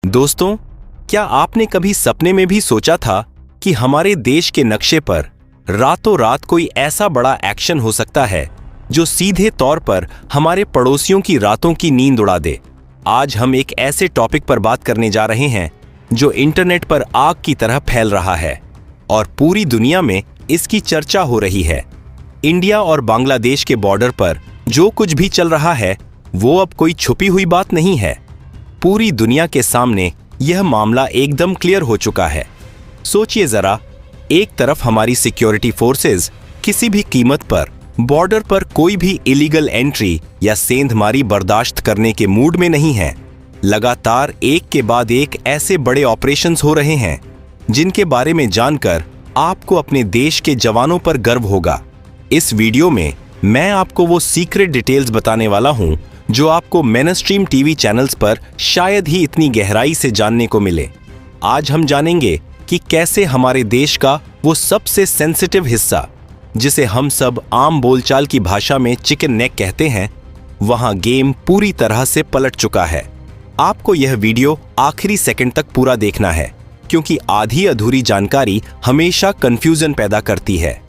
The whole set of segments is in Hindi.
दोस्तों, क्या आपने कभी सपने में भी सोचा था कि हमारे देश के नक्शे पर रातों रात कोई ऐसा बड़ा एक्शन हो सकता है जो सीधे तौर पर हमारे पड़ोसियों की रातों की नींद उड़ा दे। आज हम एक ऐसे टॉपिक पर बात करने जा रहे हैं जो इंटरनेट पर आग की तरह फैल रहा है और पूरी दुनिया में इसकी चर्चा हो रही है। इंडिया और बांग्लादेश के बॉर्डर पर जो कुछ भी चल रहा है वो अब कोई छुपी हुई बात नहीं है। पूरी दुनिया के सामने यह मामला एकदम क्लियर हो चुका है। सोचिए जरा, एक तरफ हमारी सिक्योरिटी फोर्सेस किसी भी कीमत पर बॉर्डर पर कोई भी इलीगल एंट्री या सेंधमारी बर्दाश्त करने के मूड में नहीं है। लगातार एक के बाद एक ऐसे बड़े ऑपरेशंस हो रहे हैं जिनके बारे में जानकर आपको अपने देश के जवानों पर गर्व होगा। इस वीडियो में मैं आपको वो सीक्रेट डिटेल्स बताने वाला हूं जो आपको मेनस्ट्रीम टीवी चैनल्स पर शायद ही इतनी गहराई से जानने को मिले। आज हम जानेंगे कि कैसे हमारे देश का वो सबसे सेंसिटिव हिस्सा, जिसे हम सब आम बोलचाल की भाषा में चिकन नेक कहते हैं, वहां गेम पूरी तरह से पलट चुका है। आपको यह वीडियो आखिरी सेकंड तक पूरा देखना है, क्योंकि आधी अधूरी जानकारी हमेशा कंफ्यूजन पैदा करती है।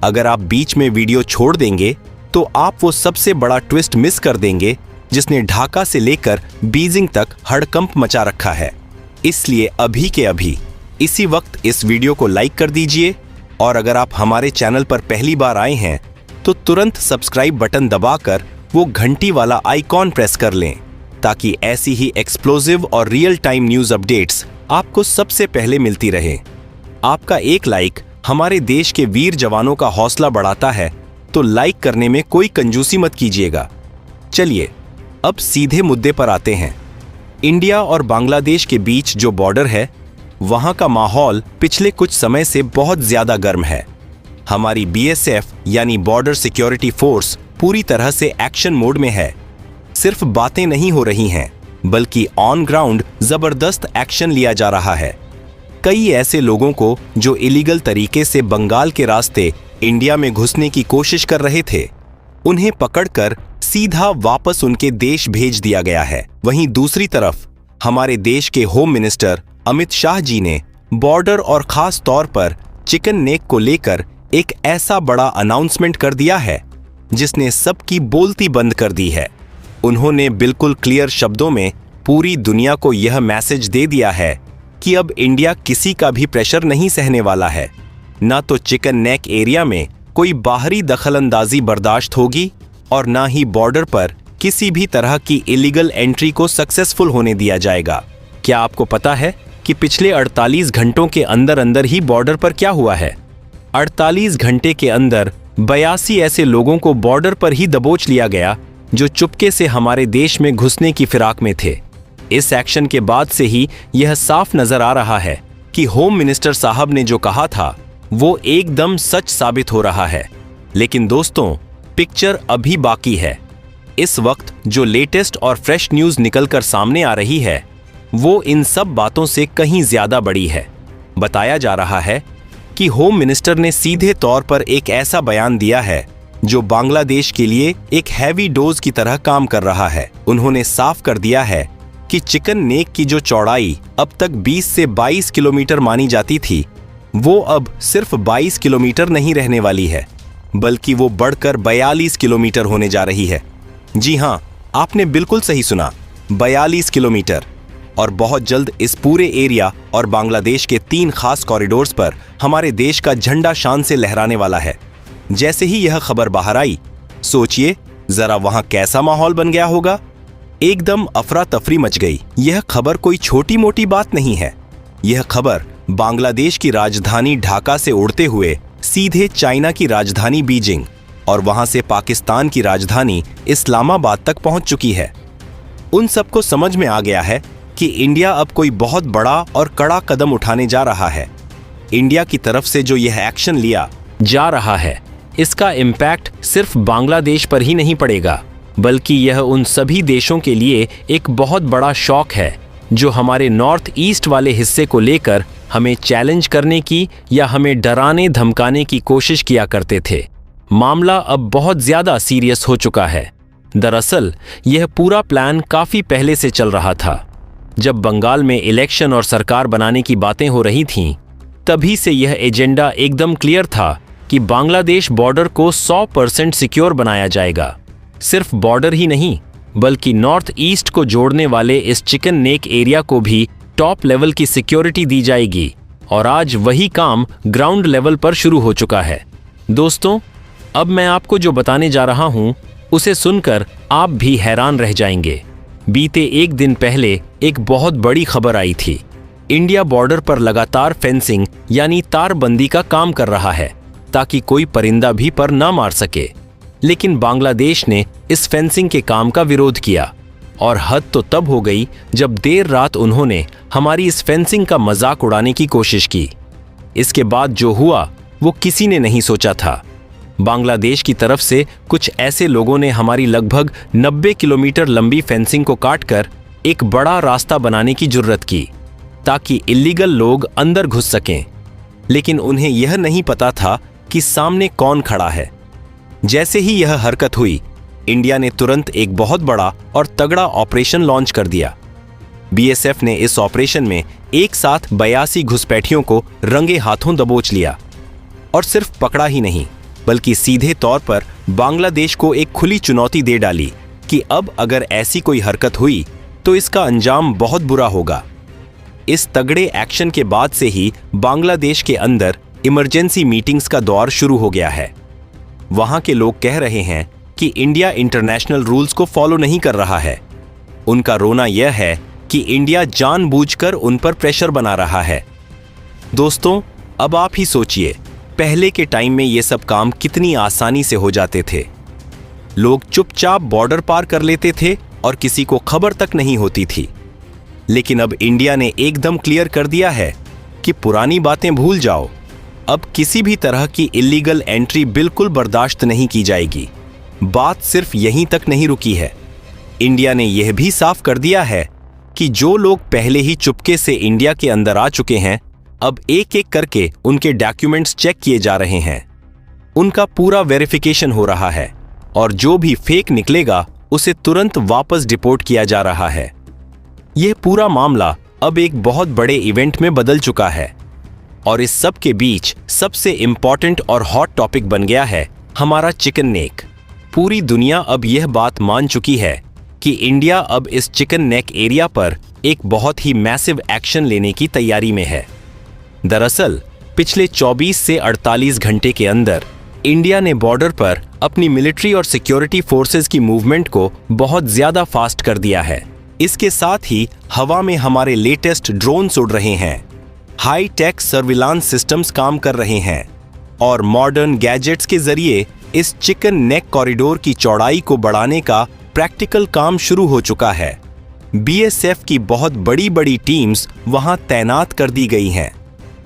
अगर आप बीच में वीडियो छोड़ देंगे तो आप वो सबसे बड़ा ट्विस्ट मिस कर देंगे जिसने ढाका से लेकर बीजिंग तक हड़कंप मचा रखा है। इसलिए अभी के अभी इसी वक्त इस वीडियो को लाइक कर दीजिए और अगर आप हमारे चैनल पर पहली बार आए हैं तो तुरंत सब्सक्राइब बटन दबाकर वो घंटी वाला आइकॉन प्रेस कर लें, ताकि ऐसी ही एक्सप्लोसिव और रियल टाइम न्यूज अपडेट्स आपको सबसे पहले मिलती रहे। आपका एक लाइक हमारे देश के वीर जवानों का हौसला बढ़ाता है, तो लाइक करने में कोई कंजूसी मत कीजिएगा। चलिए अब सीधे मुद्दे पर आते हैं। इंडिया और बांग्लादेश के बीच जो बॉर्डर है वहां का माहौल पिछले कुछ समय से बहुत ज्यादा गर्म है। हमारी बीएसएफ यानी बॉर्डर सिक्योरिटी फोर्स पूरी तरह से एक्शन मोड में है। सिर्फ बातें नहीं हो रही हैं, बल्कि ऑन ग्राउंड जबरदस्त एक्शन लिया जा रहा है। कई ऐसे लोगों को जो इलीगल तरीके से बंगाल के रास्ते इंडिया में घुसने की कोशिश कर रहे थे, उन्हें पकड़कर सीधा वापस उनके देश भेज दिया गया है। वहीं दूसरी तरफ हमारे देश के होम मिनिस्टर अमित शाह जी ने बॉर्डर और खास तौर पर चिकन नेक को लेकर एक ऐसा बड़ा अनाउंसमेंट कर दिया है जिसने सबकी बोलती बंद कर दी है। उन्होंने बिल्कुल क्लियर शब्दों में पूरी दुनिया को यह मैसेज दे दिया है कि अब इंडिया किसी का भी प्रेशर नहीं सहने वाला है। ना तो चिकन नेक एरिया में कोई बाहरी दखलंदाजी बर्दाश्त होगी और ना ही बॉर्डर पर किसी भी तरह की इलीगल एंट्री को सक्सेसफुल होने दिया जाएगा। क्या आपको पता है कि पिछले 48 घंटों के अंदर अंदर ही बॉर्डर पर क्या हुआ है? 48 घंटे के अंदर 82 ऐसे लोगों को बॉर्डर पर ही दबोच लिया गया जो चुपके से हमारे देश में घुसने की फिराक में थे। इस एक्शन के बाद से ही यह साफ नजर आ रहा है कि होम मिनिस्टर साहब ने जो कहा था वो एकदम सच साबित हो रहा है। लेकिन दोस्तों, पिक्चर अभी बाकी है। इस वक्त जो लेटेस्ट और फ्रेश न्यूज निकलकर सामने आ रही है वो इन सब बातों से कहीं ज्यादा बड़ी है। बताया जा रहा है कि होम मिनिस्टर ने सीधे तौर पर एक ऐसा बयान दिया है जो बांग्लादेश के लिए एक हैवी डोज की तरह काम कर रहा है। उन्होंने साफ कर दिया है कि चिकन नेक की जो चौड़ाई अब तक 20 से 22 किलोमीटर मानी जाती थी, वो अब सिर्फ 22 किलोमीटर नहीं रहने वाली है, बल्कि वो बढ़कर 42 किलोमीटर होने जा रही है। जी हाँ, आपने बिल्कुल सही सुना, 42 किलोमीटर। और बहुत जल्द इस पूरे एरिया और बांग्लादेश के 3 खास कॉरिडोर्स पर हमारे देश का झंडा शान से लहराने वाला है। जैसे ही यह खबर बाहर आई, सोचिए जरा वहां कैसा माहौल बन गया होगा। एकदम अफरा तफरी मच गई। यह खबर कोई छोटी मोटी बात नहीं है। यह खबर बांग्लादेश की राजधानी ढाका से उड़ते हुए सीधे चाइना की राजधानी बीजिंग और वहां से पाकिस्तान की राजधानी इस्लामाबाद तक पहुंच चुकी है। उन सबको समझ में आ गया है कि इंडिया अब कोई बहुत बड़ा और कड़ा कदम उठाने जा रहा है। इंडिया की तरफ से जो यह एक्शन लिया जा रहा है, इसका इम्पैक्ट सिर्फ बांग्लादेश पर ही नहीं पड़ेगा, बल्कि यह उन सभी देशों के लिए एक बहुत बड़ा शॉक है जो हमारे नॉर्थ ईस्ट वाले हिस्से को लेकर हमें चैलेंज करने की या हमें डराने धमकाने की कोशिश किया करते थे। मामला अब बहुत ज्यादा सीरियस हो चुका है। दरअसल यह पूरा प्लान काफी पहले से चल रहा था। जब बंगाल में इलेक्शन और सरकार बनाने की बातें हो रही थीं, तभी से यह एजेंडा एकदम क्लियर था कि बांग्लादेश बॉर्डर को 100% सिक्योर बनाया जाएगा। सिर्फ बॉर्डर ही नहीं, बल्कि नॉर्थ ईस्ट को जोड़ने वाले इस चिकन नेक एरिया को भी टॉप लेवल की सिक्योरिटी दी जाएगी और आज वही काम ग्राउंड लेवल पर शुरू हो चुका है। दोस्तों, अब मैं आपको जो बताने जा रहा हूं, उसे सुनकर आप भी हैरान रह जाएंगे। बीते एक दिन पहले एक बहुत बड़ी खबर आई थी। इंडिया बॉर्डर पर लगातार फेंसिंग यानी तारबंदी का काम कर रहा है ताकि कोई परिंदा भी पर ना मार सके। लेकिन बांग्लादेश ने इस फेंसिंग के काम का विरोध किया और हद तो तब हो गई जब देर रात उन्होंने हमारी इस फेंसिंग का मजाक उड़ाने की कोशिश की। इसके बाद जो हुआ वो किसी ने नहीं सोचा था। बांग्लादेश की तरफ से कुछ ऐसे लोगों ने हमारी लगभग 90 किलोमीटर लंबी फेंसिंग को काटकर एक बड़ा रास्ता बनाने की जुर्रत की ताकि इल्लीगल लोग अंदर घुस सकें। लेकिन उन्हें यह नहीं पता था कि सामने कौन खड़ा है। जैसे ही यह हरकत हुई, इंडिया ने तुरंत एक बहुत बड़ा और तगड़ा ऑपरेशन लॉन्च कर दिया। बीएसएफ ने इस ऑपरेशन में एक साथ 82 घुसपैठियों को रंगे हाथों दबोच लिया और सिर्फ पकड़ा ही नहीं, बल्कि सीधे तौर पर बांग्लादेश को एक खुली चुनौती दे डाली कि अब अगर ऐसी कोई हरकत हुई तो इसका अंजाम बहुत बुरा होगा। इस तगड़े एक्शन के बाद से ही बांग्लादेश के अंदर इमरजेंसी मीटिंग्स का दौर शुरू हो गया है। वहां के लोग कह रहे हैं कि इंडिया इंटरनेशनल रूल्स को फॉलो नहीं कर रहा है। उनका रोना यह है कि इंडिया जानबूझकर उन पर प्रेशर बना रहा है। दोस्तों, अब आप ही सोचिए, पहले के टाइम में ये सब काम कितनी आसानी से हो जाते थे। लोग चुपचाप बॉर्डर पार कर लेते थे और किसी को खबर तक नहीं होती थी। लेकिन अब इंडिया ने एकदम क्लियर कर दिया है कि पुरानी बातें भूल जाओ। अब किसी भी तरह की इल्लीगल एंट्री बिल्कुल बर्दाश्त नहीं की जाएगी। बात सिर्फ यहीं तक नहीं रुकी है। इंडिया ने यह भी साफ कर दिया है कि जो लोग पहले ही चुपके से इंडिया के अंदर आ चुके हैं, अब एक एक करके उनके डॉक्यूमेंट्स चेक किए जा रहे हैं। उनका पूरा वेरिफिकेशन हो रहा है और जो भी फेक निकलेगा उसे तुरंत वापस डिपोर्ट किया जा रहा है। यह पूरा मामला अब एक बहुत बड़े इवेंट में बदल चुका है और इस सब के बीच सबसे इंपॉर्टेंट और हॉट टॉपिक बन गया है हमारा चिकन नेक। पूरी दुनिया अब यह बात मान चुकी है कि इंडिया अब इस चिकन नेक एरिया पर एक बहुत ही मैसिव एक्शन लेने की तैयारी में है। दरअसल पिछले 24 से 48 घंटे के अंदर इंडिया ने बॉर्डर पर अपनी मिलिट्री और सिक्योरिटी फोर्सेस की मूवमेंट को बहुत ज्यादा फास्ट कर दिया है। इसके साथ ही हवा में हमारे लेटेस्ट ड्रोन्स उड़ रहे हैं, हाई टेक सर्विलांस सिस्टम्स काम कर रहे हैं और मॉडर्न गैजेट्स के जरिए इस चिकन नेक कॉरिडोर की चौड़ाई को बढ़ाने का प्रैक्टिकल काम शुरू हो चुका है। बीएसएफ की बहुत बड़ी बड़ी टीम्स वहां तैनात कर दी गई हैं।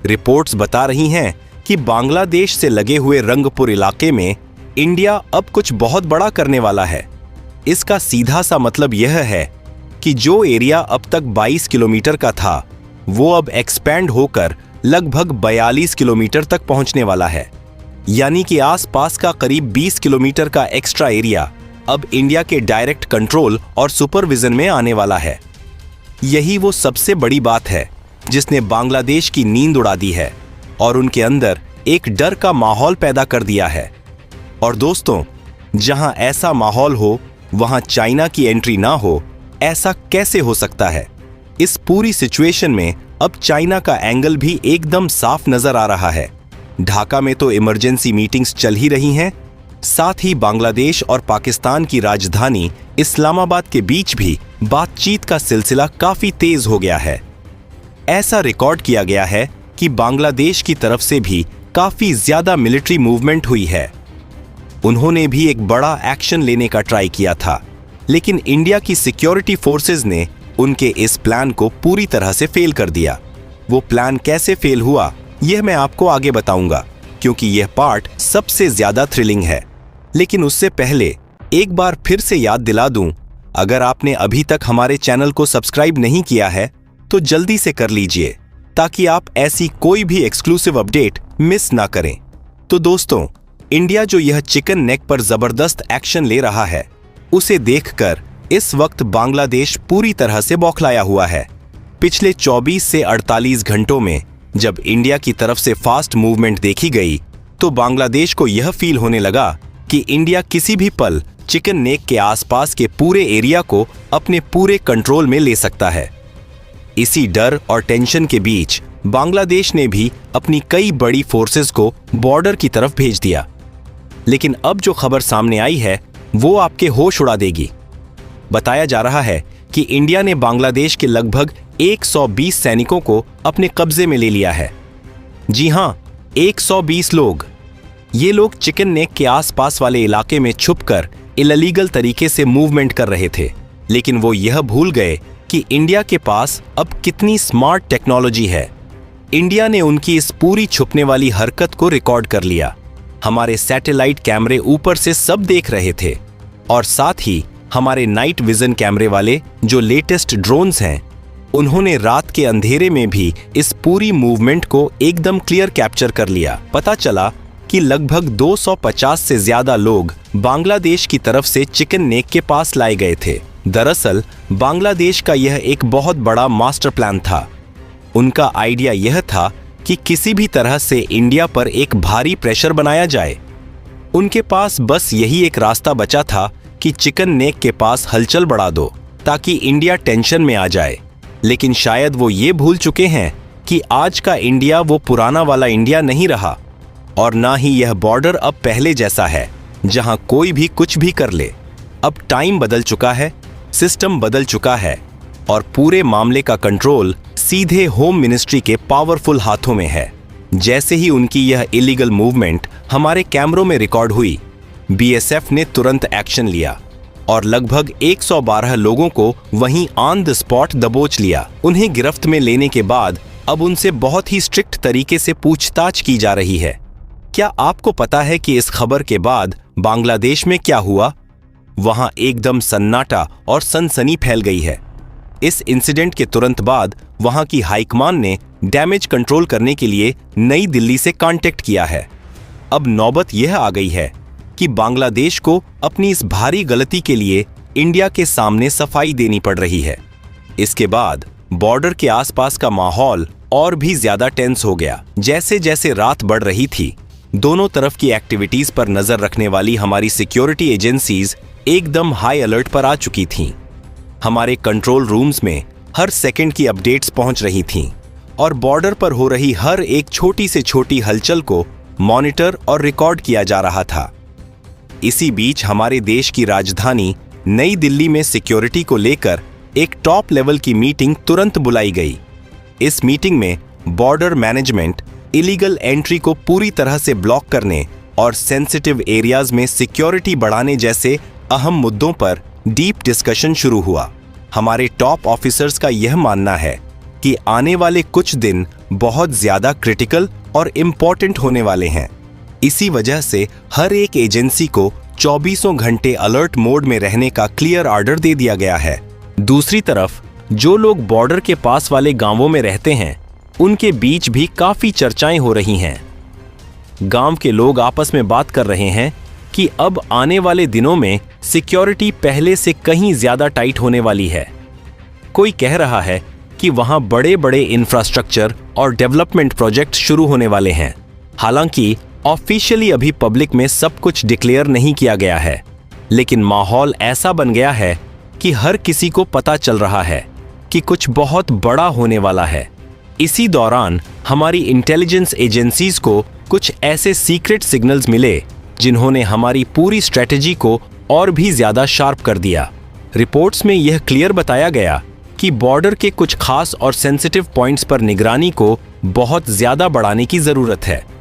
रिपोर्ट्स बता रही हैं कि बांग्लादेश से लगे हुए रंगपुर इलाके में इंडिया अब कुछ बहुत बड़ा करने वाला है। इसका सीधा सा मतलब यह है कि जो एरिया अब तक 22 किलोमीटर का था, वो अब एक्सपैंड होकर लगभग 42 किलोमीटर तक पहुंचने वाला है। यानी कि आसपास का करीब 20 किलोमीटर का एक्स्ट्रा एरिया अब इंडिया के डायरेक्ट कंट्रोल और सुपरविजन में आने वाला है। यही वो सबसे बड़ी बात है जिसने बांग्लादेश की नींद उड़ा दी है और उनके अंदर एक डर का माहौल पैदा कर दिया है। और दोस्तों, जहां ऐसा माहौल हो वहां चाइना की एंट्री ना हो, ऐसा कैसे हो सकता है? इस पूरी सिचुएशन में अब चाइना का एंगल भी एकदम साफ नजर आ रहा है। ढाका में तो इमरजेंसी मीटिंग्स चल ही रही हैं, साथ ही बांग्लादेश और पाकिस्तान की राजधानी इस्लामाबाद के बीच भी बातचीत का सिलसिला काफी तेज हो गया है। ऐसा रिकॉर्ड किया गया है कि बांग्लादेश की तरफ से भी काफी ज्यादा मिलिट्री मूवमेंट हुई है। उन्होंने भी एक बड़ा एक्शन लेने का ट्राई किया था, लेकिन इंडिया की सिक्योरिटी फोर्सेस ने उनके इस प्लान को पूरी तरह से फेल कर दिया। वो प्लान कैसे फेल हुआ यह मैं आपको आगे बताऊंगा, क्योंकि यह पार्ट सबसे ज्यादा थ्रिलिंग है। लेकिन उससे पहले एक बार फिर से याद दिला दूं, अगर आपने अभी तक हमारे चैनल को सब्सक्राइब नहीं किया है तो जल्दी से कर लीजिए, ताकि आप ऐसी कोई भी एक्सक्लूसिव अपडेट मिस ना करें। तो दोस्तों, इंडिया जो यह चिकन नेक पर जबरदस्त एक्शन ले रहा है, उसे देखकर इस वक्त बांग्लादेश पूरी तरह से बौखलाया हुआ है। पिछले 24 से 48 घंटों में जब इंडिया की तरफ से फास्ट मूवमेंट देखी गई तो बांग्लादेश को यह फील होने लगा कि इंडिया किसी भी पल चिकन नेक के आसपास के पूरे एरिया को अपने पूरे कंट्रोल में ले सकता है। इसी डर और टेंशन के बीच बांग्लादेश ने भी अपनी कई बड़ी फोर्सेस को बॉर्डर की तरफ भेज दिया। लेकिन अब जो खबर सामने आई है वो आपके होश उड़ा देगी। बताया जा रहा है कि इंडिया ने बांग्लादेश के लगभग 120 सैनिकों को अपने कब्जे में ले लिया है। जी हां, 120 लोग। ये लोग चिकन नेक के आसपास वाले इलाके में छुपकर इल्लीगल तरीके से मूवमेंट कर रहे थे, लेकिन वो यह भूल गए कि इंडिया के पास अब कितनी स्मार्ट टेक्नोलॉजी है। इंडिया ने उनकी इस पूरी छुपने वाली हरकत को रिकॉर्ड कर लिया। हमारे सैटेलाइट कैमरे ऊपर से सब देख रहे थे और साथ ही हमारे नाइट विजन कैमरे वाले जो लेटेस्ट ड्रोन्स हैं, उन्होंने रात के अंधेरे में भी इस पूरी मूवमेंट को एकदम क्लियर कैप्चर कर लिया। पता चला कि लगभग 250 से ज्यादा लोग बांग्लादेश की तरफ से चिकन नेक के पास लाए गए थे। दरअसल बांग्लादेश का यह एक बहुत बड़ा मास्टर प्लान था। उनका आइडिया यह था कि किसी भी तरह से इंडिया पर एक भारी प्रेशर बनाया जाए। उनके पास बस यही एक रास्ता बचा था कि चिकन नेक के पास हलचल बढ़ा दो ताकि इंडिया टेंशन में आ जाए। लेकिन शायद वो ये भूल चुके हैं कि आज का इंडिया वो पुराना वाला इंडिया नहीं रहा और ना ही यह बॉर्डर अब पहले जैसा है जहां कोई भी कुछ भी कर ले। अब टाइम बदल चुका है, सिस्टम बदल चुका है और पूरे मामले का कंट्रोल सीधे होम मिनिस्ट्री के पावरफुल हाथों में है। जैसे ही उनकी यह इलीगल मूवमेंट हमारे कैमरों में रिकॉर्ड हुई, बीएसएफ ने तुरंत एक्शन लिया और लगभग 112 लोगों को वहीं ऑन द स्पॉट दबोच लिया। उन्हें गिरफ्त में लेने के बाद अब उनसे बहुत ही स्ट्रिक्ट तरीके से पूछताछ की जा रही है। क्या आपको पता है कि इस खबर के बाद बांग्लादेश में क्या हुआ? वहां एकदम सन्नाटा और सनसनी फैल गई है। इस इंसिडेंट के तुरंत बाद वहां की हाईकमान ने डैमेज कंट्रोल करने के लिए नई दिल्ली से कांटेक्ट किया है। अब नौबत यह आ गई है कि बांग्लादेश को अपनी इस भारी गलती के लिए इंडिया के सामने सफाई देनी पड़ रही है। इसके बाद बॉर्डर के आसपास का माहौल और भी ज्यादा टेंस हो गया। जैसे जैसे रात बढ़ रही थी, दोनों तरफ की एक्टिविटीज पर नजर रखने वाली हमारी सिक्योरिटी एजेंसीज एकदम हाई अलर्ट पर आ चुकी थीं। हमारे कंट्रोल रूम्स में हर सेकंड की अपडेट्स पहुंच रही थीं और बॉर्डर पर हो रही हर एक छोटी से छोटी हलचल को मॉनिटर और रिकॉर्ड किया जा रहा था। इसी बीच हमारे देश की राजधानी नई दिल्ली में सिक्योरिटी को लेकर एक टॉप लेवल की मीटिंग तुरंत बुलाई गई। इस मीटिंग में बॉर्डर मैनेजमेंट, इलीगल एंट्री को पूरी तरह से ब्लॉक करने और सेंसिटिव एरियाज में सिक्योरिटी बढ़ाने जैसे अहम मुद्दों पर डीप डिस्कशन शुरू हुआ। हमारे टॉप ऑफिसर्स का यह मानना है कि आने वाले कुछ दिन बहुत ज्यादा क्रिटिकल और इम्पोर्टेंट होने वाले हैं। इसी वजह से हर एक एजेंसी को 24 घंटे अलर्ट मोड में रहने का क्लियर ऑर्डर दे दिया गया है। दूसरी तरफ जो लोग बॉर्डर के पास वाले गांवों में रहते हैं, उनके बीच भी काफी चर्चाएं हो रही हैं। गांव के लोग आपस में बात कर रहे हैं कि अब आने वाले दिनों में सिक्योरिटी पहले से कहीं ज्यादा टाइट होने वाली है। कोई कह रहा है कि वहां बड़े बड़े इंफ्रास्ट्रक्चर और डेवलपमेंट प्रोजेक्ट शुरू होने वाले हैं। हालांकि ऑफिशियली अभी पब्लिक में सब कुछ डिक्लेयर नहीं किया गया है, लेकिन माहौल ऐसा बन गया है कि हर किसी को पता चल रहा है कि कुछ बहुत बड़ा होने वाला है। इसी दौरान हमारी इंटेलिजेंस एजेंसीज को कुछ ऐसे सीक्रेट सिग्नल्स मिले जिन्होंने हमारी पूरी स्ट्रेटेजी को और भी ज्यादा शार्प कर दिया। रिपोर्ट्स में यह क्लियर बताया गया कि बॉर्डर के कुछ खास और सेंसिटिव पॉइंट्स पर निगरानी को बहुत ज्यादा बढ़ाने की जरूरत है।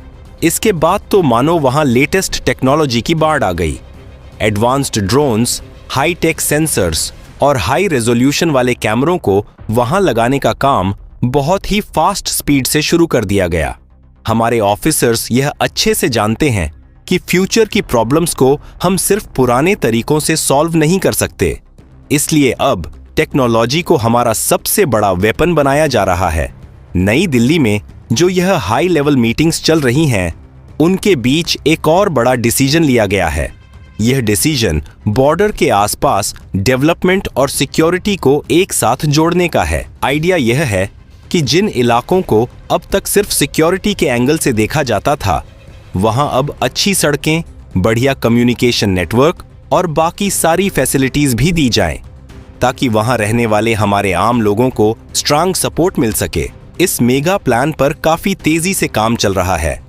इसके बाद तो मानो वहां लेटेस्ट टेक्नोलॉजी की बाढ़ आ गई। Advanced drones, high tech sensors और हाई रेजोल्यूशन वाले कैमरों को वहां लगाने का काम बहुत ही फास्ट स्पीड से शुरू कर दिया गया। हमारे ऑफिसर्स यह अच्छे से जानते हैं कि फ्यूचर की प्रॉब्लम्स को हम सिर्फ पुराने तरीकों से सॉल्व नहीं कर सकते। इसलिए अब टेक्नोलॉजी को हमारा सबसे बड़ा वेपन बनाया जा रहा है। नई दिल्ली में जो यह हाई लेवल मीटिंग्स चल रही हैं, उनके बीच एक और बड़ा डिसीजन लिया गया है। यह डिसीजन बॉर्डर के आसपास डेवलपमेंट और सिक्योरिटी को एक साथ जोड़ने का है। आइडिया यह है कि जिन इलाकों को अब तक सिर्फ सिक्योरिटी के एंगल से देखा जाता था, वहां अब अच्छी सड़कें, बढ़िया कम्युनिकेशन नेटवर्क और बाकी सारी फैसिलिटीज भी दी जाएं, ताकि वहां रहने वाले हमारे आम लोगों को स्ट्रांग सपोर्ट मिल सके। इस मेगा प्लान पर काफी तेजी से काम चल रहा है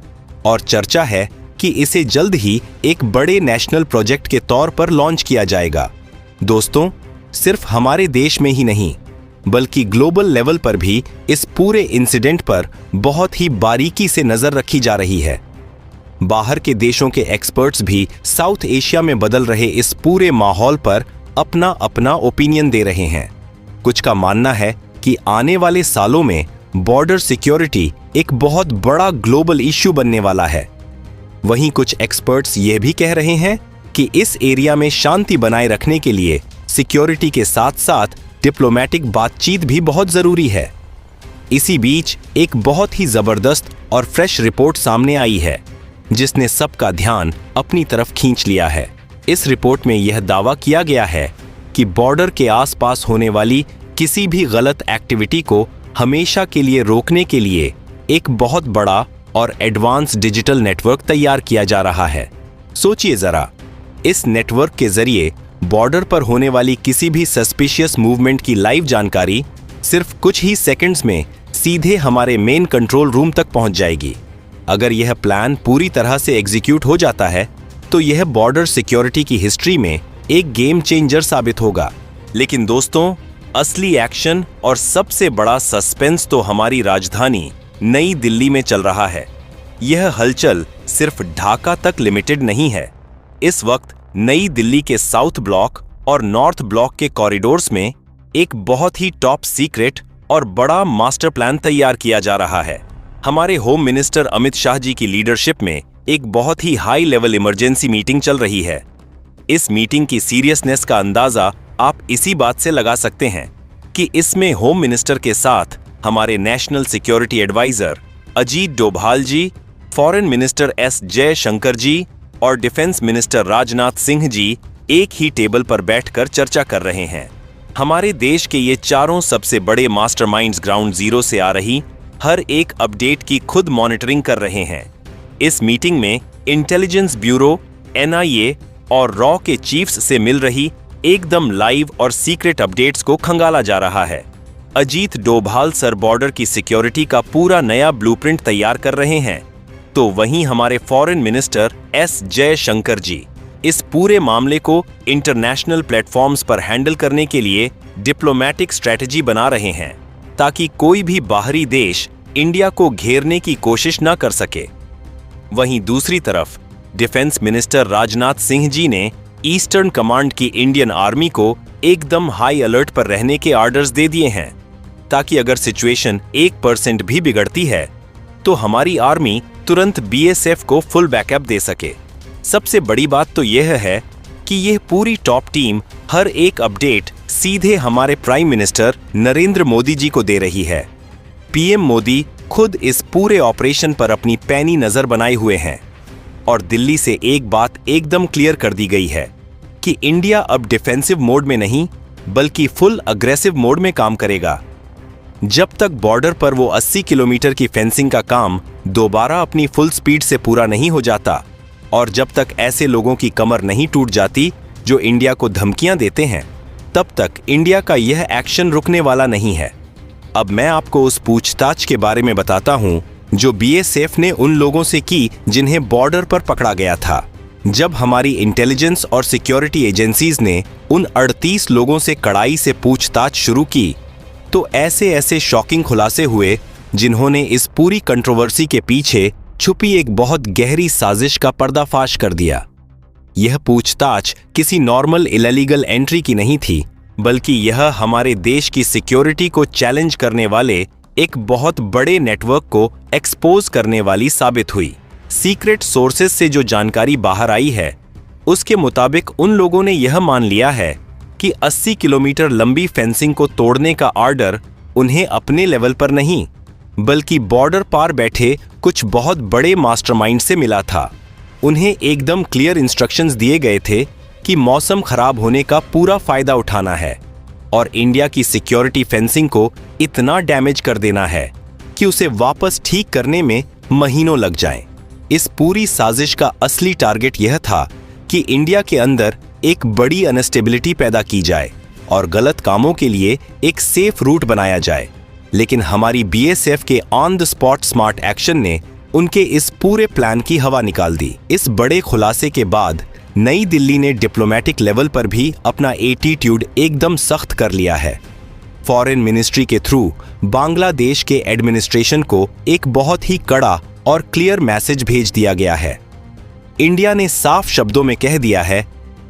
और चर्चा है कि इसे जल्द ही एक बड़े नेशनल प्रोजेक्ट के तौर पर लॉन्च किया जाएगा। दोस्तों, सिर्फ हमारे देश में ही नहीं बल्कि ग्लोबल लेवल पर भी इस पूरे इंसिडेंट पर बहुत ही बारीकी से नजर रखी जा रही है। बाहर के देशों के एक्सपर्ट्स भी साउथ एशिया में बदल रहे इस पूरे माहौल पर अपना अपना ओपिनियन दे रहे हैं। कुछ का मानना है कि आने वाले सालों में बॉर्डर सिक्योरिटी एक बहुत बड़ा ग्लोबल इश्यू बनने वाला है। वहीं कुछ एक्सपर्ट्स ये भी कह रहे हैं कि इस एरिया में शांति बनाए रखने के लिए सिक्योरिटी के साथ साथ डिप्लोमेटिक बातचीत भी बहुत जरूरी है। इसी बीच एक बहुत ही जबरदस्त और फ्रेश रिपोर्ट सामने आई है जिसने सबका ध्यान अपनी तरफ खींच लिया है। इस रिपोर्ट में यह दावा किया गया है कि बॉर्डर के आसपास होने वाली किसी भी गलत एक्टिविटी को हमेशा के लिए रोकने के लिए एक बहुत बड़ा और एडवांस डिजिटल नेटवर्क तैयार किया जा रहा है। सोचिए जरा, इस नेटवर्क के जरिए बॉर्डर पर होने वाली किसी भी सस्पिशियस मूवमेंट की लाइव जानकारी सिर्फ कुछ ही सेकंड्स में सीधे हमारे मेन कंट्रोल रूम तक पहुंच जाएगी। अगर यह प्लान पूरी तरह से एग्जीक्यूट हो जाता है तो यह बॉर्डर सिक्योरिटी की हिस्ट्री में एक गेम चेंजर साबित होगा। लेकिन दोस्तों, असली एक्शन और सबसे बड़ा सस्पेंस तो हमारी राजधानी नई दिल्ली में चल रहा है। यह हलचल सिर्फ ढाका तक लिमिटेड नहीं है। इस वक्त नई दिल्ली के साउथ ब्लॉक और नॉर्थ ब्लॉक के कॉरिडोर्स में एक बहुत ही टॉप सीक्रेट और बड़ा मास्टर प्लान तैयार किया जा रहा है। हमारे होम मिनिस्टर अमित शाह जी की लीडरशिप में एक बहुत ही हाई लेवल इमरजेंसी मीटिंग चल रही है। इस मीटिंग की सीरियसनेस का अंदाजा आप इसी बात से लगा सकते हैं कि इसमें होम मिनिस्टर के साथ हमारे national security adviser Ajit Doval ji, foreign minister S Jaishankar ji और डिफेंस मिनिस्टर राजनाथ सिंह जी एक ही टेबल पर बैठकर चर्चा कर रहे हैं। हमारे देश के ये चारों सबसे बड़े मास्टरमाइंड्स ग्राउंड जीरो से आ रही हर एक अपडेट की खुद मॉनिटरिंग कर रहे हैं। इस मीटिंग में इंटेलिजेंस ब्यूरो, NIA और रॉ के चीफ्स से मिल रही एकदम लाइव और सीक्रेट अपडेट्स को खंगाला जा रहा है। अजीत डोभाल सर बॉर्डर की सिक्योरिटी का पूरा नया ब्लूप्रिंट तैयार कर रहे हैं, तो वहीं हमारे फॉरेन मिनिस्टर एस जयशंकर जी इस पूरे मामले को इंटरनेशनल प्लेटफॉर्म्स पर हैंडल करने के लिए डिप्लोमेटिक स्ट्रेटजी बना रहे हैं, ताकि कोई भी बाहरी देश इंडिया को घेरने की कोशिश न कर सके। वहीं दूसरी तरफ डिफेंस मिनिस्टर राजनाथ सिंह जी ने ईस्टर्न कमांड की इंडियन आर्मी को एकदम हाई अलर्ट पर रहने के ऑर्डर्स दे दिए हैं, ताकि अगर सिचुएशन 1% भी बिगड़ती है तो हमारी आर्मी तुरंत BSF को फुल बैकअप दे सके। सबसे बड़ी बात तो यह है कि यह पूरी टॉप टीम हर एक अपडेट सीधे हमारे प्राइम मिनिस्टर नरेंद्र मोदी जी को दे रही है। PM मोदी खुद इस पूरे ऑपरेशन पर अपनी पैनी नजर बनाए हुए हैं और दिल्ली से एक बात एकदम क्लियर कर दी गई है कि इंडिया अब डिफेंसिव मोड में नहीं बल्कि फुल अग्रेसिव मोड में काम करेगा। जब तक बॉर्डर पर वो 80 किलोमीटर की फेंसिंग का काम दोबारा अपनी फुल स्पीड से पूरा नहीं हो जाता और जब तक ऐसे लोगों की कमर नहीं टूट जाती जो इंडिया को धमकियां देते हैं, तब तक इंडिया का यह एक्शन रुकने वाला नहीं है। अब मैं आपको उस पूछताछ के बारे में बताता हूं जो BSF ने उन लोगों से की जिन्हें बॉर्डर पर पकड़ा गया था। जब हमारी इंटेलिजेंस और सिक्योरिटी एजेंसीज ने उन 38 लोगों से कड़ाई से पूछताछ शुरू की तो ऐसे शॉकिंग खुलासे हुए जिन्होंने इस पूरी कंट्रोवर्सी के पीछे छुपी एक बहुत गहरी साजिश का पर्दाफाश कर दिया। यह पूछताछ किसी नॉर्मल इलीगल एंट्री की नहीं थी, बल्कि यह हमारे देश की सिक्योरिटी को चैलेंज करने वाले एक बहुत बड़े नेटवर्क को एक्सपोज करने वाली साबित हुई। सीक्रेट सोर्सेज से जो जानकारी बाहर आई है उसके मुताबिक उन लोगों ने यह मान लिया है कि 80 किलोमीटर लंबी फेंसिंग को तोड़ने का ऑर्डर उन्हें अपने लेवल पर नहीं बल्कि बॉर्डर पार बैठे कुछ बहुत बड़े मास्टरमाइंड से मिला था। उन्हें एकदम क्लियर इंस्ट्रक्शंस दिए गए थे कि मौसम खराब होने का पूरा फायदा उठाना है और इंडिया की सिक्योरिटी फेंसिंग को इतना डैमेज कर देना है कि उसे वापस ठीक करने में महीनों लग जाएं। इस पूरी साजिश का असली टारगेट यह था कि इंडिया के अंदर एक बड़ी अनस्टेबिलिटी पैदा की जाए और गलत कामों के लिए एक सेफ रूट बनाया जाए। लेकिन हमारी बीएसएफ के on the spot smart action ने उनके इस पूरे प्लान की हवा निकाल दी। इस बड़े खुलासे के बाद नई दिल्ली ने डिप्लोमेटिक लेवल पर भी अपना एटीट्यूड एकदम सख्त कर लिया है। फॉरेन मिनिस्ट्री के थ्रू बांग्लादेश के एडमिनिस्ट्रेशन को एक बहुत ही कड़ा और क्लियर मैसेज भेज दिया गया है। इंडिया ने साफ शब्दों में कह दिया है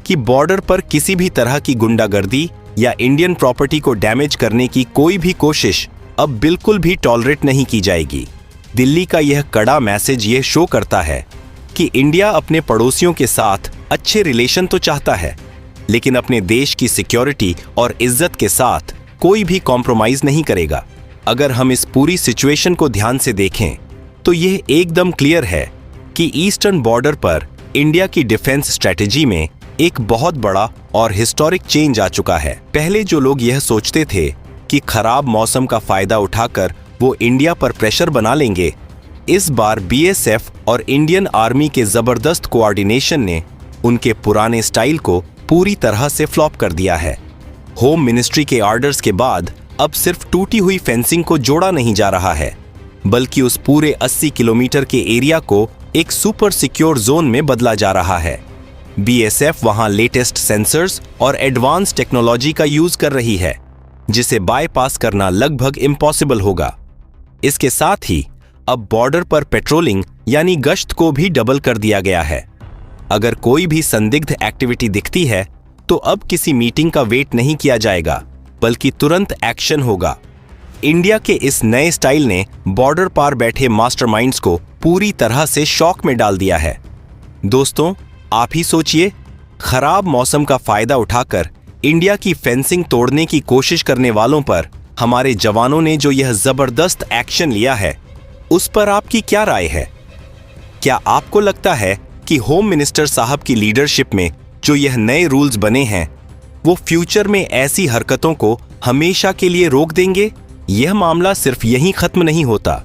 कि बॉर्डर पर किसी भी तरह की गुंडागर्दी या इंडियन प्रॉपर्टी को डैमेज करने की कोई भी कोशिश अब बिल्कुल भी टॉलरेट नहीं की जाएगी। दिल्ली का यह कड़ा मैसेज यह शो करता है कि इंडिया अपने पड़ोसियों के साथ अच्छे रिलेशन तो चाहता है, लेकिन अपने देश की सिक्योरिटी और इज्जत के साथ कोई भी कॉम्प्रोमाइज नहीं करेगा। अगर हम इस पूरी सिचुएशन को ध्यान से देखें तो यह एकदम क्लियर है कि ईस्टर्न बॉर्डर पर इंडिया की डिफेंस स्ट्रेटेजी में एक बहुत बड़ा और हिस्टोरिक चेंज आ चुका है। पहले जो लोग यह सोचते थे कि खराब मौसम का फायदा उठाकर वो इंडिया पर प्रेशर बना लेंगे, इस बार बीएसएफ और इंडियन आर्मी के जबरदस्त कोऑर्डिनेशन ने उनके पुराने स्टाइल को पूरी तरह से फ्लॉप कर दिया है। होम मिनिस्ट्री के ऑर्डर्स के बाद अब सिर्फ टूटी हुई फेंसिंग को जोड़ा नहीं जा रहा है, बल्कि उस पूरे 80 किलोमीटर के एरिया को एक सुपर सिक्योर जोन में बदला जा रहा है। बीएसएफ वहां लेटेस्ट सेंसर्स और एडवांस टेक्नोलॉजी का यूज कर रही है, जिसे बाईपास करना लगभग इम्पॉसिबल होगा। इसके साथ ही अब बॉर्डर पर पेट्रोलिंग यानी गश्त को भी डबल कर दिया गया है। अगर कोई भी संदिग्ध एक्टिविटी दिखती है तो अब किसी मीटिंग का वेट नहीं किया जाएगा, बल्कि तुरंत एक्शन होगा। इंडिया के इस नए स्टाइल ने बॉर्डर पार बैठे मास्टरमाइंड्स को पूरी तरह से शॉक में डाल दिया है। दोस्तों, आप ही सोचिए, खराब मौसम का फायदा उठाकर इंडिया की फेंसिंग तोड़ने की कोशिश करने वालों पर हमारे जवानों ने जो यह जबरदस्त एक्शन लिया है, उस पर आपकी क्या राय है? क्या आपको लगता है कि होम मिनिस्टर साहब की लीडरशिप में जो यह नए रूल्स बने हैं, वो फ्यूचर में ऐसी हरकतों को हमेशा के लिए रोक देंगे? यह मामला सिर्फ यहीं खत्म नहीं होता।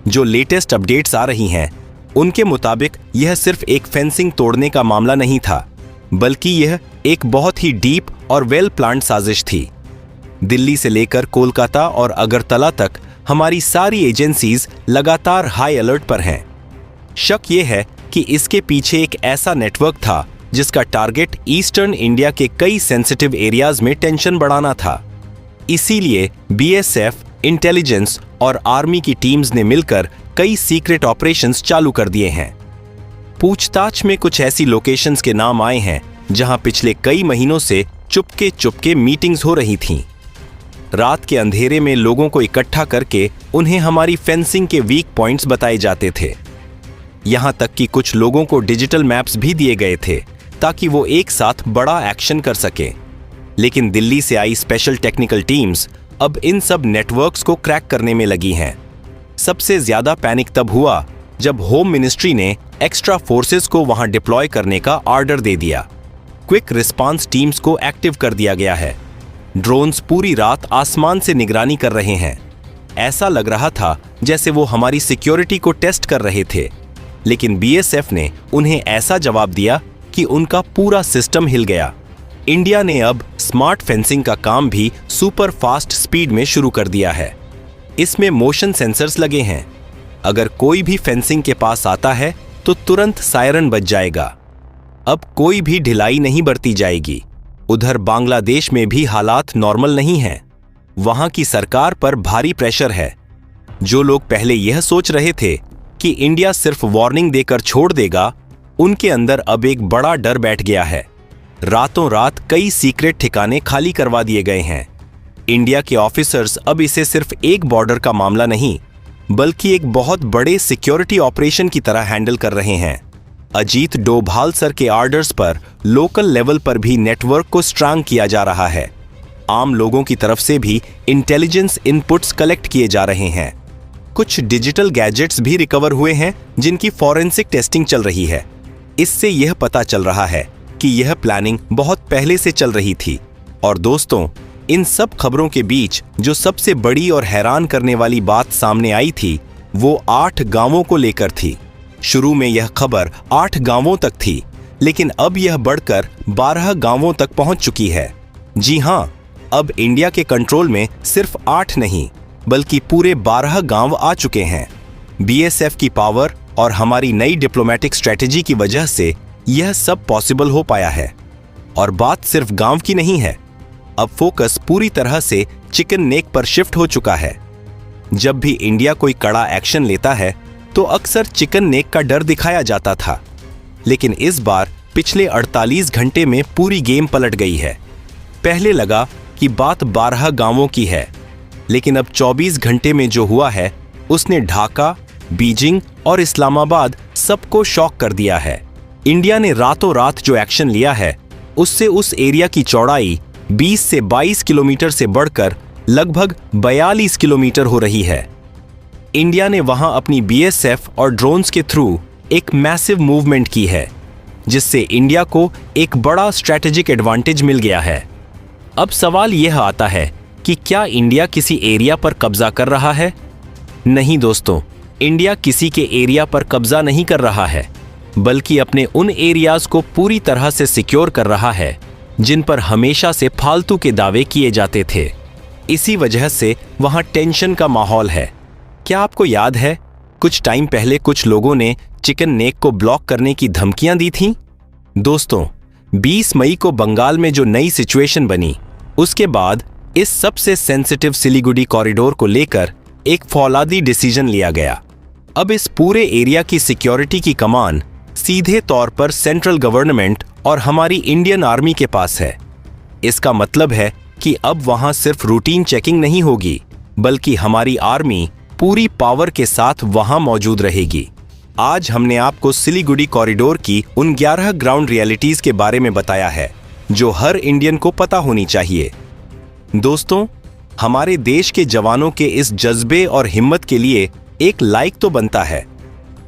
जो लेटेस्ट अपडेट्स आ रही हैं, उनके मुताबिक यह सिर्फ एक फेंसिंग तोड़ने का मामला नहीं था, बल्कि यह एक बहुत ही डीप और वेल प्लान्ड साजिश थी। दिल्ली से लेकर कोलकाता और अगरतला तक हमारी सारी एजेंसीज लगातार हाई अलर्ट पर हैं। शक यह है कि इसके पीछे एक ऐसा नेटवर्क था जिसका टारगेट ईस्टर्न इंडिया के कई सेंसिटिव एरियाज में टेंशन बढ़ाना था। इसीलिए बीएसएफ, इंटेलिजेंस और आर्मी की टीम्स ने मिलकर कई सीक्रेट ऑपरेशंस चालू कर दिए हैं। पूछताछ में कुछ ऐसी लोकेशंस के नाम आए हैं जहां पिछले कई महीनों से चुपके चुपके मीटिंग्स हो रही थीं। रात के अंधेरे में लोगों को इकट्ठा करके उन्हें हमारी फेंसिंग के वीक पॉइंट्स बताए जाते थे। यहां तक कि कुछ लोगों को डिजिटल मैप्स भी दिए गए थे ताकि वो एक साथ बड़ा एक्शन कर सकें। लेकिन दिल्ली से आई स्पेशल टेक्निकल टीम्स अब इन सब नेटवर्क्स को क्रैक करने में लगी हैं। सबसे ज्यादा पैनिक तब हुआ जब होम मिनिस्ट्री ने एक्स्ट्रा फोर्सेस को वहां डिप्लॉय करने का ऑर्डर दे दिया। क्विक रिस्पांस टीम्स को एक्टिव कर दिया गया है। ड्रोन्स पूरी रात आसमान से निगरानी कर रहे हैं। ऐसा लग रहा था जैसे वो हमारी सिक्योरिटी को टेस्ट कर रहे थे, लेकिन बीएसएफ ने उन्हें ऐसा जवाब दिया कि उनका पूरा सिस्टम हिल गया। इंडिया ने अब स्मार्ट फेंसिंग का काम भी सुपर फास्ट स्पीड में शुरू कर दिया है। इसमें मोशन सेंसर्स लगे हैं। अगर कोई भी फेंसिंग के पास आता है तो तुरंत सायरन बज जाएगा। अब कोई भी ढिलाई नहीं बरती जाएगी। उधर बांग्लादेश में भी हालात नॉर्मल नहीं हैं। वहां की सरकार पर भारी प्रेशर है। जो लोग पहले यह सोच रहे थे कि इंडिया सिर्फ वार्निंग देकर छोड़ देगा, उनके अंदर अब एक बड़ा डर बैठ गया है। रातों रात कई सीक्रेट ठिकाने खाली करवा दिए गए हैं। इंडिया के ऑफिसर्स अब इसे सिर्फ एक बॉर्डर का मामला नहीं, बल्कि एक बहुत बड़े सिक्योरिटी ऑपरेशन की तरह हैंडल कर रहे हैं। अजीत डोभाल सर के ऑर्डर्स पर लोकल लेवल पर भी नेटवर्क को स्ट्रांग किया जा रहा है। आम लोगों की तरफ से भी इंटेलिजेंस इनपुट्स कलेक्ट किए जा रहे हैं। कुछ डिजिटल गैजेट्स भी रिकवर हुए हैं जिनकी फॉरेंसिक टेस्टिंग चल रही है। इससे यह पता चल रहा है कि यह प्लानिंग बहुत पहले से चल रही थी। और दोस्तों, इन सब खबरों के बीच जो सबसे बड़ी और हैरान करने वाली बात सामने आई थी वो 8 गांवों को लेकर थी। शुरू में यह खबर 8 गांवों तक थी, लेकिन अब यह बढ़कर 12 गांवों तक पहुंच चुकी है। जी हां, अब इंडिया के कंट्रोल में सिर्फ 8 नहीं बल्कि पूरे 12 गांव आ चुके हैं। बीएसएफ की पावर और हमारी नई डिप्लोमेटिक स्ट्रेटेजी की वजह से यह सब पॉसिबल हो पाया है। और बात सिर्फ गांव की नहीं है, अब फोकस पूरी तरह से चिकन नेक पर शिफ्ट हो चुका है। जब भी इंडिया कोई कड़ा एक्शन लेता है तो अक्सर चिकन नेक का डर दिखाया जाता था, लेकिन इस बार पिछले 48 घंटे में पूरी गेम पलट गई है। पहले लगा कि बात 12 गांवों की है, लेकिन अब 24 घंटे में जो हुआ है उसने ढाका, बीजिंग और इस्लामाबाद सबको शॉक कर दिया है। इंडिया ने रातों रात जो एक्शन लिया है उससे उस एरिया की चौड़ाई 20 से 22 किलोमीटर से बढ़कर लगभग 42 किलोमीटर हो रही है। इंडिया ने वहां अपनी बीएसएफ और ड्रोन्स के थ्रू एक मैसिव मूवमेंट की है, जिससे इंडिया को एक बड़ा स्ट्रैटेजिक एडवांटेज मिल गया है। अब सवाल यह आता है कि क्या इंडिया किसी एरिया पर कब्जा कर रहा है? नहीं दोस्तों, इंडिया किसी के एरिया पर कब्जा नहीं कर रहा है, बल्कि अपने उन एरियाज को पूरी तरह से सिक्योर कर रहा है जिन पर हमेशा से फालतू के दावे किए जाते थे। इसी वजह से वहां टेंशन का माहौल है। क्या आपको याद है कुछ टाइम पहले कुछ लोगों ने चिकन नेक को ब्लॉक करने की धमकियां दी थीं? दोस्तों, 20 मई को बंगाल में जो नई सिचुएशन बनी, उसके बाद इस सबसे सेंसिटिव सिलीगुड़ी कॉरिडोर को लेकर एक फौलादी डिसीजन लिया गया। अब इस पूरे एरिया की सिक्योरिटी की कमान सीधे तौर पर सेंट्रल गवर्नमेंट और हमारी इंडियन आर्मी के पास है। इसका मतलब है कि अब वहां सिर्फ रूटीन चेकिंग नहीं होगी, बल्कि हमारी आर्मी पूरी पावर के साथ वहां मौजूद रहेगी। आज हमने आपको सिलीगुड़ी कॉरिडोर की उन 11 ग्राउंड रियलिटीज के बारे में बताया है जो हर इंडियन को पता होनी चाहिए। दोस्तों, हमारे देश के जवानों के इस जज्बे और हिम्मत के लिए एक लाइक तो बनता है।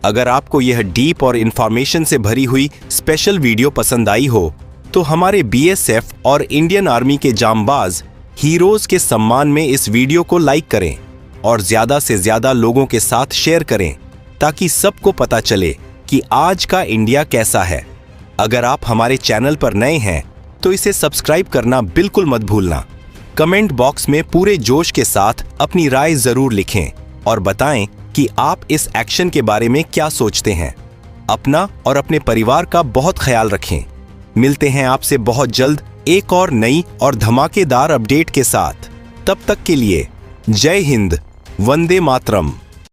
अगर आपको यह डीप और इंफॉर्मेशन से भरी हुई स्पेशल वीडियो पसंद आई हो तो हमारे बीएसएफ और इंडियन आर्मी के जांबाज हीरोज के सम्मान में इस वीडियो को लाइक करें और ज्यादा से ज्यादा लोगों के साथ शेयर करें, ताकि सबको पता चले कि आज का इंडिया कैसा है। अगर आप हमारे चैनल पर नए हैं तो इसे सब्सक्राइब करना बिल्कुल मत भूलना। कमेंट बॉक्स में पूरे जोश के साथ अपनी राय जरूर लिखें और बताएं कि आप इस एक्शन के बारे में क्या सोचते हैं। अपना और अपने परिवार का बहुत ख्याल रखें। मिलते हैं आपसे बहुत जल्द एक और नई और धमाकेदार अपडेट के साथ। तब तक के लिए जय हिंद, वंदे मातरम।